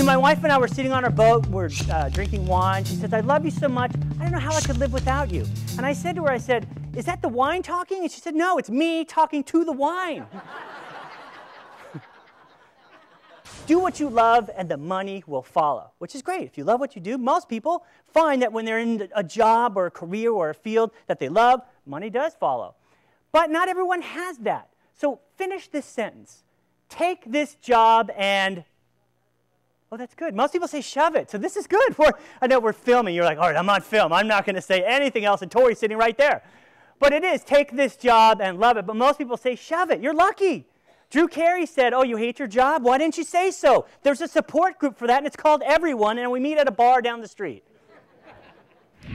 my wife and I were sitting on our boat, we're drinking wine. She says, I love you so much, I don't know how I could live without you. And I said to her, I said, is that the wine talking? And she said, no, it's me talking to the wine. Do what you love and the money will follow, which is great. If you love what you do, most people find that when they're in a job or a career or a field that they love, money does follow. But not everyone has that. So finish this sentence. Take this job and, oh, that's good. Most people say shove it. So this is good. I know we're filming. You're like, all right, I'm on film. I'm not going to say anything else. And Tori's sitting right there. But it is, take this job and love it. But most people say shove it. You're lucky. Drew Carey said, oh, you hate your job? Why didn't you say so? There's a support group for that, and it's called Everyone, and we meet at a bar down the street.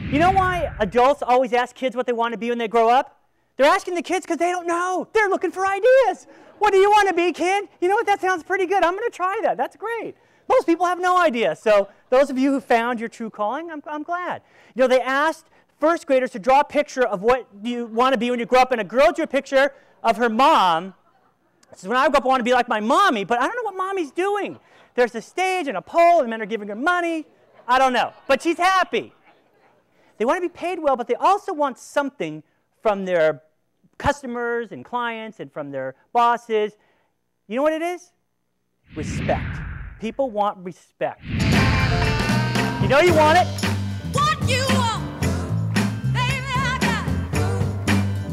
You know why adults always ask kids what they want to be when they grow up? They're asking the kids because they don't know. They're looking for ideas. What do you want to be, kid? You know what? That sounds pretty good. I'm going to try that. That's great. Most people have no idea. So those of you who found your true calling, I'm glad. You know, they asked first graders to draw a picture of what you want to be when you grow up, and a girl drew a picture of her mom. So when I grow up, I want to be like my mommy, but I don't know what mommy's doing. There's a stage and a pole, and men are giving her money. I don't know, but she's happy. They want to be paid well, but they also want something from their customers and clients and from their bosses. You know what it is? Respect. People want respect. You know you want it? What you want, baby, I got it.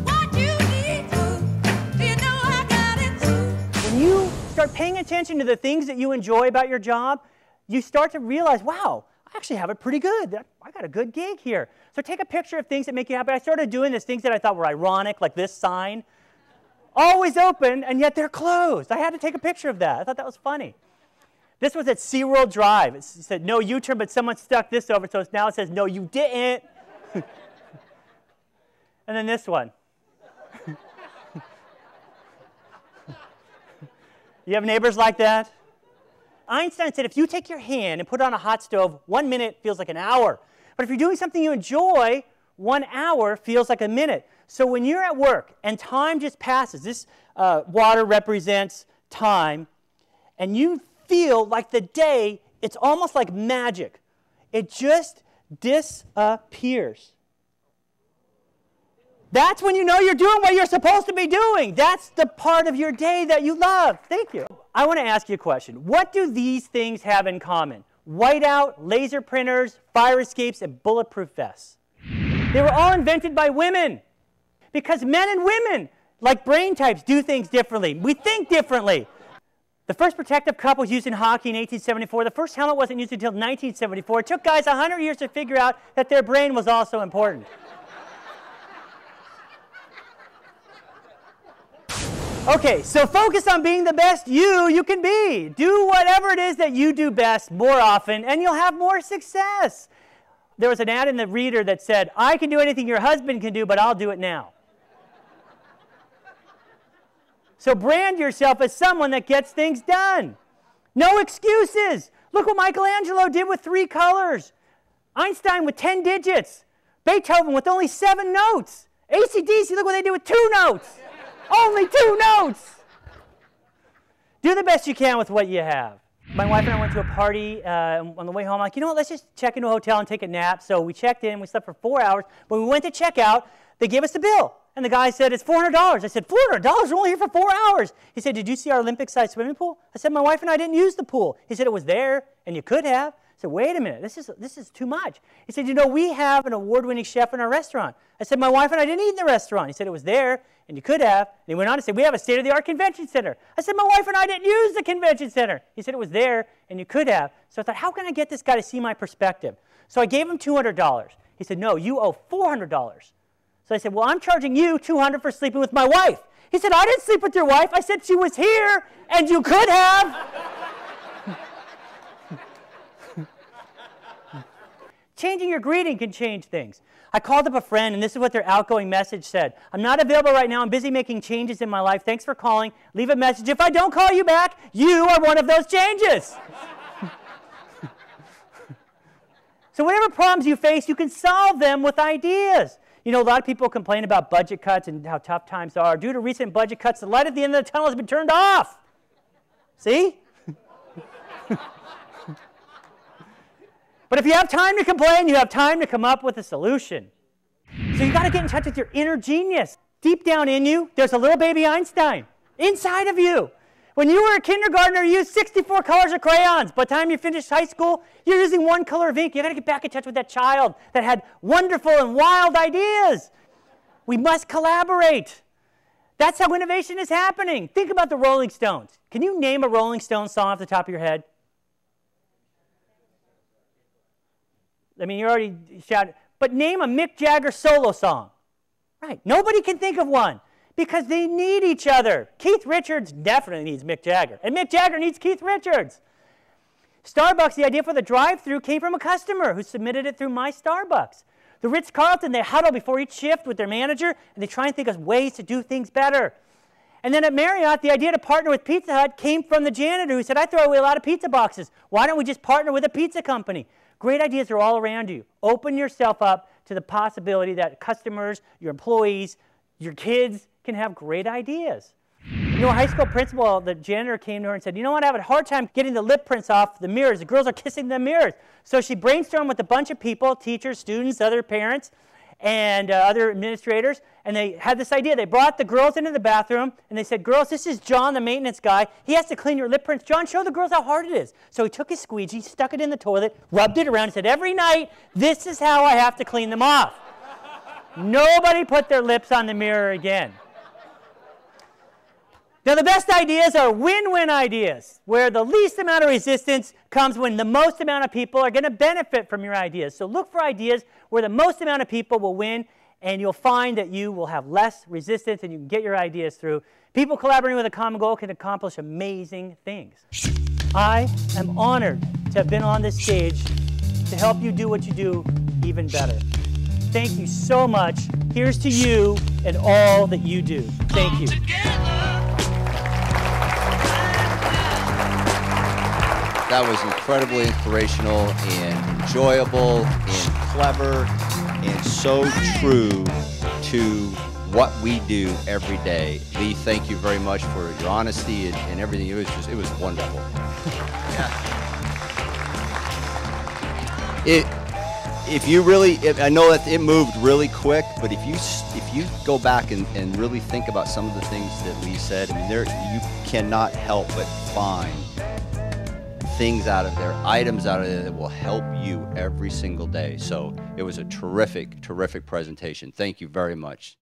What you need, you know I got it. When you start paying attention to the things that you enjoy about your job, you start to realize, wow, I actually have it pretty good. I got a good gig here. So take a picture of things that make you happy. I started doing this, things that I thought were ironic, like this sign. Always open, and yet they're closed. I had to take a picture of that. I thought that was funny. This was at SeaWorld Drive. It said, no U-turn, but someone stuck this over, so now it says, no, you didn't. And then this one. You have neighbors like that? Einstein said if you take your hand and put it on a hot stove, 1 minute feels like an hour. But if you're doing something you enjoy, 1 hour feels like a minute. So when you're at work and time just passes, this water represents time, and you feel like the day, it's almost like magic. It just disappears. That's when you know you're doing what you're supposed to be doing. That's the part of your day that you love. Thank you. I want to ask you a question. What do these things have in common? Whiteout, laser printers, fire escapes, and bulletproof vests. They were all invented by women. Because men and women, like brain types, do things differently. We think differently. The first protective cup was used in hockey in 1874. The first helmet wasn't used until 1974. It took guys 100 years to figure out that their brain was also important. Okay, so focus on being the best you can be. Do whatever it is that you do best more often, and you'll have more success. There was an ad in the Reader that said, I can do anything your husband can do, but I'll do it now. So brand yourself as someone that gets things done. No excuses. Look what Michelangelo did with 3 colors. Einstein with 10 digits. Beethoven with only 7 notes. AC/DC, look what they did with 2 notes. Only 2 notes. Do the best you can with what you have. My wife and I went to a party on the way home. I'm like, you know what, let's just check into a hotel and take a nap. So we checked in. We slept for 4 hours. When we went to check out, they gave us the bill. And the guy said, it's $400. I said, $400? We're only here for 4 hours. He said, did you see our Olympic-sized swimming pool? I said, my wife and I didn't use the pool. He said, it was there, and you could have. I said, wait a minute, this is too much. He said, you know, we have an award-winning chef in our restaurant. I said, my wife and I didn't eat in the restaurant. He said, it was there, and you could have. And he went on to say, we have a state-of-the-art convention center. I said, my wife and I didn't use the convention center. He said, it was there, and you could have. So I thought, how can I get this guy to see my perspective? So I gave him $200. He said, no, you owe $400. So I said, well, I'm charging you $200 for sleeping with my wife. He said, I didn't sleep with your wife. I said she was here, and you could have. Changing your greeting can change things. I called up a friend, and this is what their outgoing message said. I'm not available right now. I'm busy making changes in my life. Thanks for calling. Leave a message. If I don't call you back, you are one of those changes. So whatever problems you face, you can solve them with ideas. You know, a lot of people complain about budget cuts and how tough times are. Due to recent budget cuts, the light at the end of the tunnel has been turned off. See? But if you have time to complain, you have time to come up with a solution. So you got to get in touch with your inner genius. Deep down in you, there's a little baby Einstein inside of you. When you were a kindergartner, you used 64 colors of crayons. By the time you finished high school, you're using one color of ink. You got to get back in touch with that child that had wonderful and wild ideas. We must collaborate. That's how innovation is happening. Think about the Rolling Stones. Can you name a Rolling Stones song off the top of your head? I mean, you already shouted. But name a Mick Jagger solo song. Right. Nobody can think of one because they need each other. Keith Richards definitely needs Mick Jagger. And Mick Jagger needs Keith Richards. Starbucks, the idea for the drive-thru came from a customer who submitted it through My Starbucks. The Ritz-Carlton, they huddle before each shift with their manager, and they try and think of ways to do things better. And then at Marriott, the idea to partner with Pizza Hut came from the janitor who said, I throw away a lot of pizza boxes. Why don't we just partner with a pizza company? Great ideas are all around you. Open yourself up to the possibility that customers, your employees, your kids can have great ideas. You know, a high school principal, the janitor came to her and said, you know what, I have a hard time getting the lip prints off the mirrors. The girls are kissing the mirrors. So she brainstormed with a bunch of people, teachers, students, other parents, and other administrators, and they had this idea. They brought the girls into the bathroom, and they said, girls, this is John, the maintenance guy. He has to clean your lip prints. John, show the girls how hard it is. So he took his squeegee, stuck it in the toilet, rubbed it around, and said, every night, this is how I have to clean them off. Nobody put their lips on the mirror again. Now, the best ideas are win-win ideas, where the least amount of resistance comes when the most amount of people are going to benefit from your ideas. So look for ideas where the most amount of people will win, and you'll find that you will have less resistance and you can get your ideas through. People collaborating with a common goal can accomplish amazing things. I am honored to have been on this stage to help you do what you do even better. Thank you so much. Here's to you and all that you do. Thank you. That was incredibly inspirational and enjoyable and clever and so true to what we do every day. Lee, thank you very much for your honesty and everything. It was wonderful. I know that it moved really quick, but if you go back and really think about some of the things that Lee said, I mean, you cannot help but find things out of there, items out of there that will help you every single day. So it was a terrific, terrific presentation. Thank you very much.